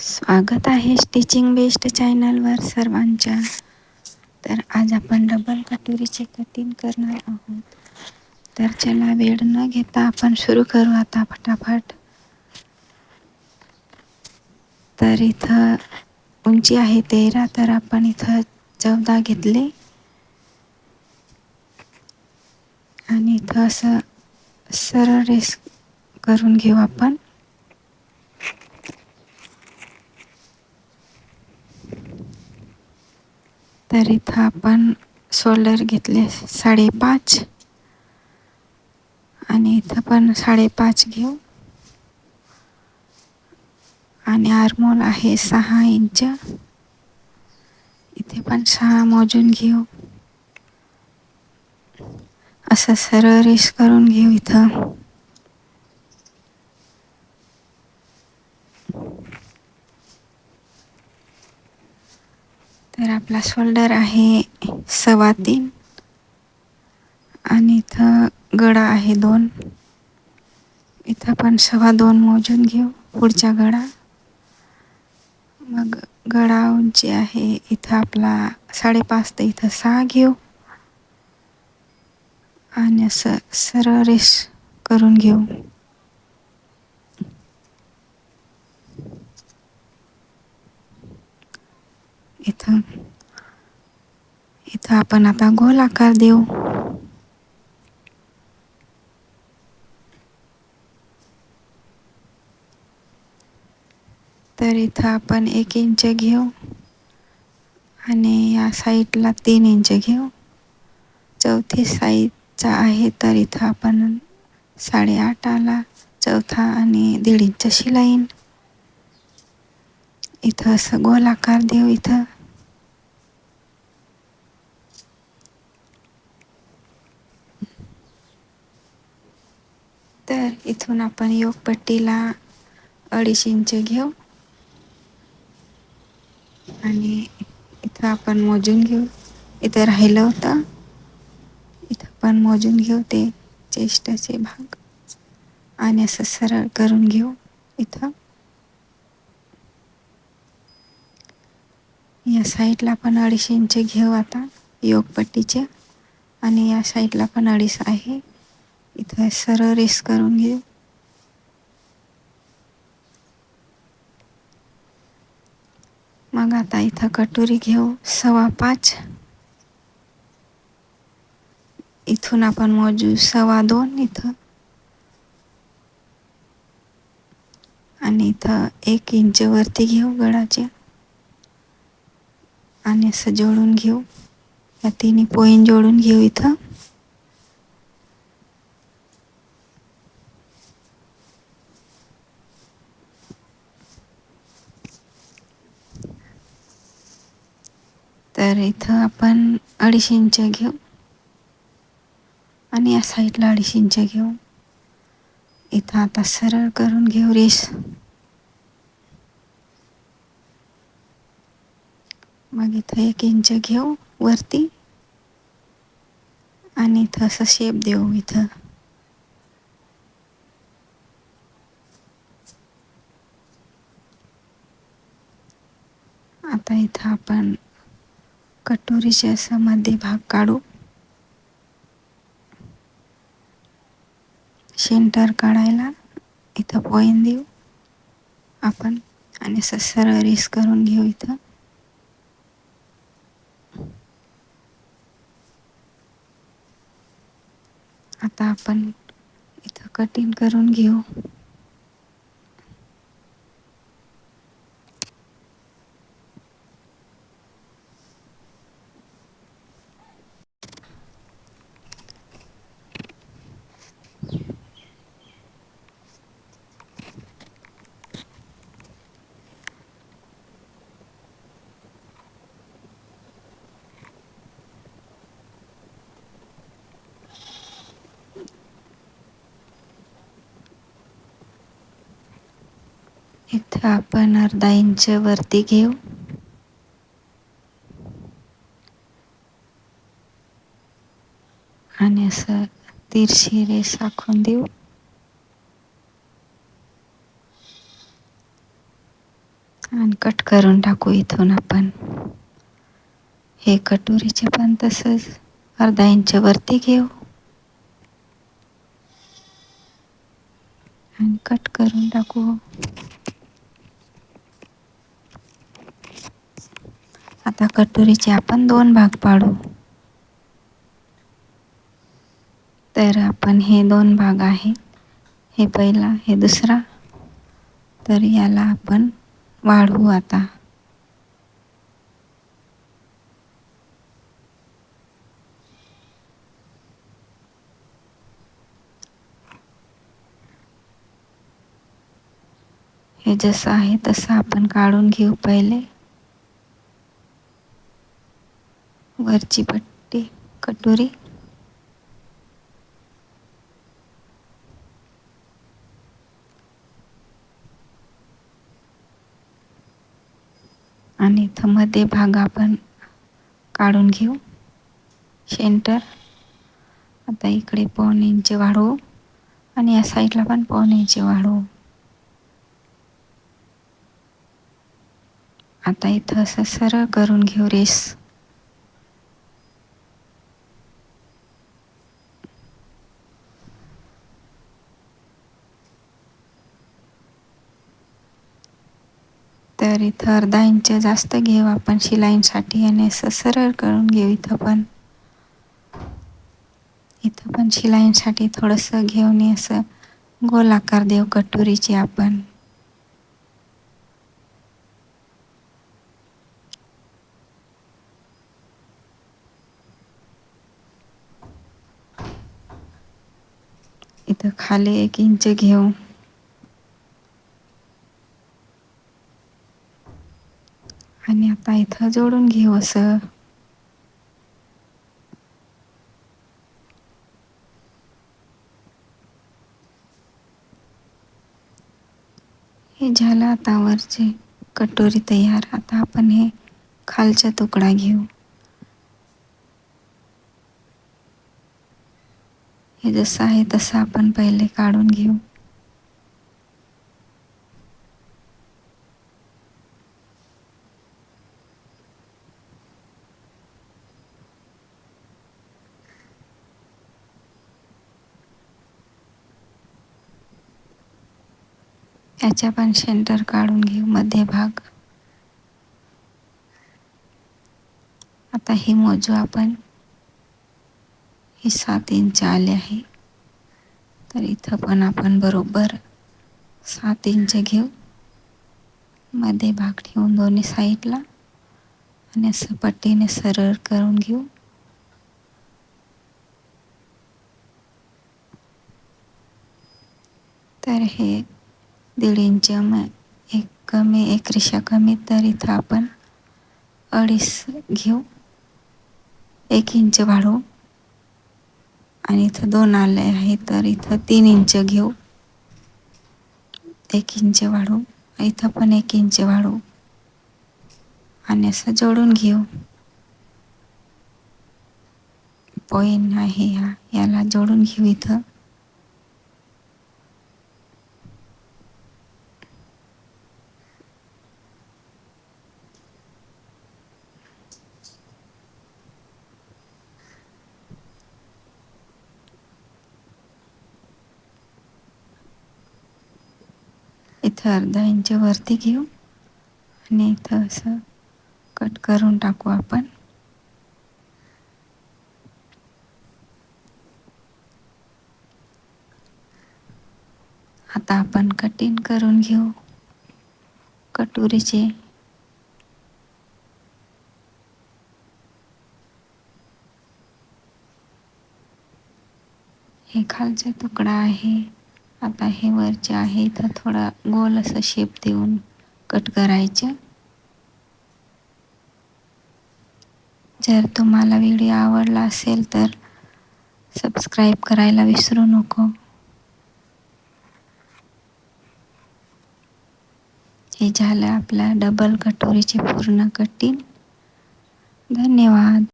स्वागत आहे stitching best चॅनलवर सर्वांच्या. तर आज आपण डबल कटोरीचे कटिंग करणार आहोत. तर चला वेळ न घेता आपण सुरू करू आता फटाफट. तर इथं उंची आहे 13, तर आपण इथं 14 घेतले आणि इथं असं सरळ रेस करून घेऊ आपण. तर इथं आपण शोल्डर घेतले 5.5 आणि इथं पण 5.5 घेऊ आणि आर्महोल आहे 6 इंच. इथे पण 6 मोजून घेऊ. असं सरळ रेष करून घेऊ इथं. तर आपला शोल्डर आहे 3.25 आणि इथं गळा आहे 2. इथं पण 2.25 मोजून घेऊ पुढचा गळा. मग गळा उंची आहे इथं आपला 5.5, तर इथं 6 घेऊ आणि असं सरळ रेष करून घेऊ. इथं आपण आता गोल आकार देऊ. तर इथं आपण 1 इंच घेऊ आणि या साईडला 3 इंच घेऊ. चौथी साईजचा आहे तर इथं आपण 8.5 आला चौथा आणि 1.5 इंच शिलाई. इथं असं गोल आकार देऊ. इथं तर इथून आपण योकपट्टीला 2.5 इंच घेऊ आणि इथं आपण मोजून घेऊ. इथं राहिलं होतं, इथं पण मोजून घेऊ ते चेस्टचे भाग आणि असं सरळ करून घेऊ. इथं या साईडला पण 2.5 इंच घेऊ आता योकपट्टीचे आणि या साईडला पण 2.5 आहे. इथं सरळ रेस करून घेऊ. मग आता इथं कटोरी घेऊ 5.25. इथून आपण मोजू 2.25 इथं आणि इथं 1 इंच वरती घेऊ गळाचे आणि असं जोडून घेऊ. या तिन्ही पॉइंट जोडून घेऊ इथं. तर इथं आपण 2.5 इंच घेऊ आणि या साईडला 2.5 इंच घेऊ. इथं आता सरळ करून घेऊ रेस. मग इथं 1 इंच घेऊ वरती आणि इथं असं शेप देऊ. इथं आता इथं आपण कटोरीचे असं मध्ये भाग काढू. सेंटर काढायला इथं पॉइंट देऊ आपण आणि असं सरळ रेस करून घेऊ. इथं आता आपण इथं कटिंग करून घेऊ. इथं आपण 1/2 इंच वरती घेऊ आणि असं तिरशी रेष आखून देऊ. आणि कट करून टाकू इथून आपण. हे कटोरीचे पण तसंच अर्धा इंच वरती घेऊ आणि कट करून टाकू. आता कटोरीचे आपण 2 भाग पाडू. तर आपण हे 2 भाग आहे, हे पहिला, हे दुसरा. तर याला आपण वाढवू आता. हे जसं आहे तसं आपण काढून घेऊ पहिले. वरची पट्टी कटोरी आणि इथं मध्ये भाग आपण काढून घेऊ सेंटर. आता इकडे 1.25 इंच वाढवू आणि या साईडला पण 1.25 इंच वाढवू. आता इथं असं सरळ करून घेऊ रेस. तर इथं अर्धा इंच जास्त घेऊ आपण शिलाईंसाठी आणि असं सरळ करून घेऊ. इथं पण शिलाईंसाठी थोडंसं घेऊन असं गोल आकार देऊ कटोरीचे आपण. इथं खाली 1 इंच घेऊ आणि आता इथं जोडून घेऊ असं. हे झालं आता वरचे कटोरी तयार. आता आपण हे खालचा तुकडा घेऊ. हे जसं आहे तसं आपण पहिले काढून घेऊ. याच्या पण सेंटर काढून घेऊ मध्यभाग. आता हे मोजू आपण. हे 7 इंच आले आहे. तर इथं पण आपण बरोबर 7 इंच घेऊ. मध्ये भाग ठेवून दोन्ही साईडला आणि असं पट्टीने सरळ करून घेऊ. तर हे 1.5 इंच एक कमी, एक रेषा कमी. तर इथं आपण 2.5 घेऊ. 1 इंच वाढवू आणि इथं 2 आले आहे तर इथं 3 इंच घेऊ. 1 इंच वाढवू. इथं पण 1 इंच वाढवू आणि असं जोडून घेऊ. पॉइंट आहे याला जोडून घेऊ इथं. इथं अर्धा इंच वरती घेऊ आणि इथं असं कट करून टाकू आपण. आता आपण कटिंग करून घेऊ कटोरीचे. हे खालचा तुकडा आहे. आता हे वरचे आहे. इथं थोडा गोल असं शेप देऊन कट करायचं. जर तुम्हाला व्हिडिओ आवडला असेल तर सबस्क्राईब करायला विसरू नको. हे झालं आपल्या डबल कटोरीचे पूर्ण कटिंग. धन्यवाद.